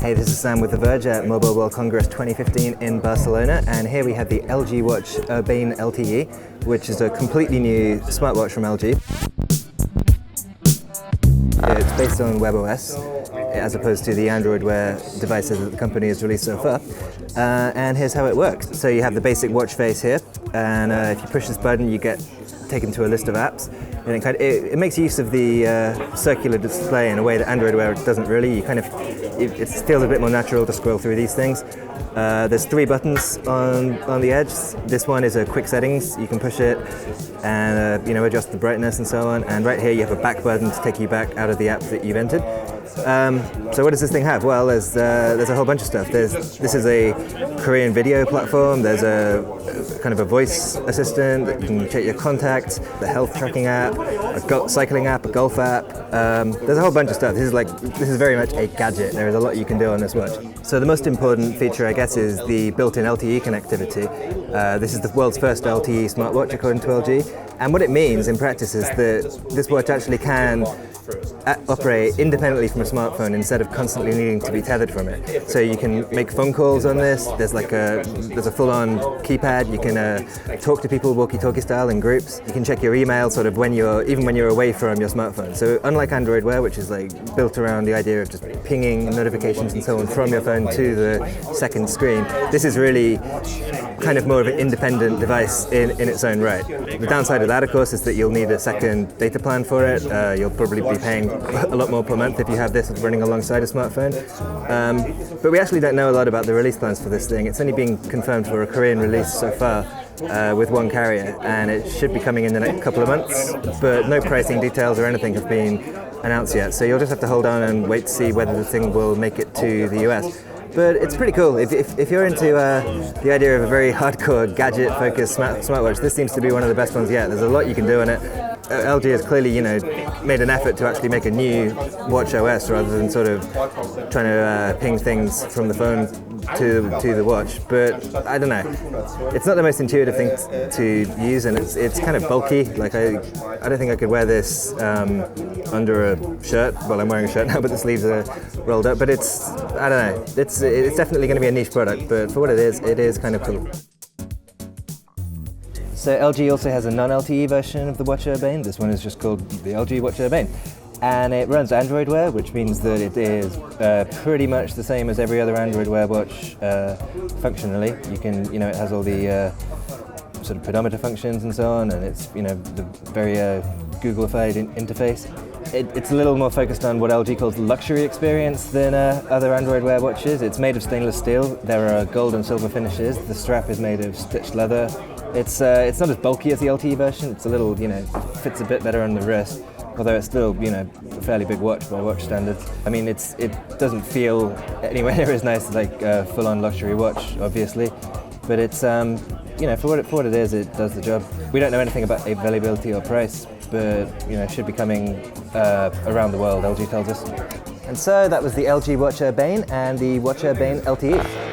Hey, this is Sam with The Verge at Mobile World Congress 2015 in Barcelona, and here we have the LG Watch Urbane LTE, which is a completely new smartwatch from LG. It's based on WebOS, as opposed to the Android Wear devices that the company has released so far. And here's how it works. So you have the basic watch face here, and if you push this button, you get taken to a list of apps. And it makes use of the circular display in a way that Android Wear doesn't really. It feels a bit more natural to scroll through these things. There's 3 buttons on the edge. This one is a quick settings. You can push it and adjust the brightness and so on. And right here you have a back button to take you back out of the apps that you've entered. So what does this thing have? Well, there's a whole bunch of stuff. This is a Korean video platform. There's a kind of a voice assistant that you can check your contacts, the health tracking app, a cycling app, a golf app. There's a whole bunch of stuff. This is very much a gadget. There is a lot you can do on this watch. So the most important feature, I guess, is the built-in Lte connectivity. This is the world's first LTE smartwatch, according to LG. And what it means in practice is that this watch actually can operate independently from a smartphone instead of constantly needing to be tethered from it. So you can make phone calls on this. There's a full-on keypad. You can talk to people walkie-talkie style in groups. You can check your email sort of even when you're away from your smartphone. So unlike Android Wear, which is built around the idea of just pinging notifications and so on from your phone to the second screen, this is really kind of more of an independent device in its own right. The downside of that, of course, is that you'll need a second data plan for it. You'll probably be paying a lot more per month if you have this running alongside a smartphone. But we actually don't know a lot about the release plans for this thing. It's only been confirmed for a Korean release so far with one carrier, and it should be coming in the next couple of months, but no pricing details or anything have been announced yet. So you'll just have to hold on and wait to see whether the thing will make it to the US. But it's pretty cool. If you're into the idea of a very hardcore gadget-focused smartwatch, this seems to be one of the best ones yet. There's a lot you can do on it. LG has clearly, made an effort to actually make a new watch OS rather than sort of trying to ping things from the phone to the watch. But I don't know. It's not the most intuitive thing to use, and it's kind of bulky. I don't think I could wear this under a shirt. Well, I'm wearing a shirt now, but the sleeves are rolled up. But I don't know. It's definitely going to be a niche product, but for what it is kind of cool. So LG also has a non-LTE version of the Watch Urbane. This one is just called the LG Watch Urbane. And it runs Android Wear, which means that it is pretty much the same as every other Android Wear watch functionally. You can, it has all the sort of pedometer functions and so on, and it's, the very Google-ified interface. It's a little more focused on what LG calls the luxury experience than other Android Wear watches. It's made of stainless steel. There are gold and silver finishes. The strap is made of stitched leather. It's not as bulky as the LTE version. It's a little, fits a bit better on the wrist, although it's still, a fairly big watch by watch standards. I mean, it doesn't feel anywhere near as nice as a full-on luxury watch, obviously, but it's, for what it is, it does the job. We don't know anything about availability or price, but it should be coming around the world, LG tells us. And so that was the LG Watch Urbane and the Watch Urbane LTE.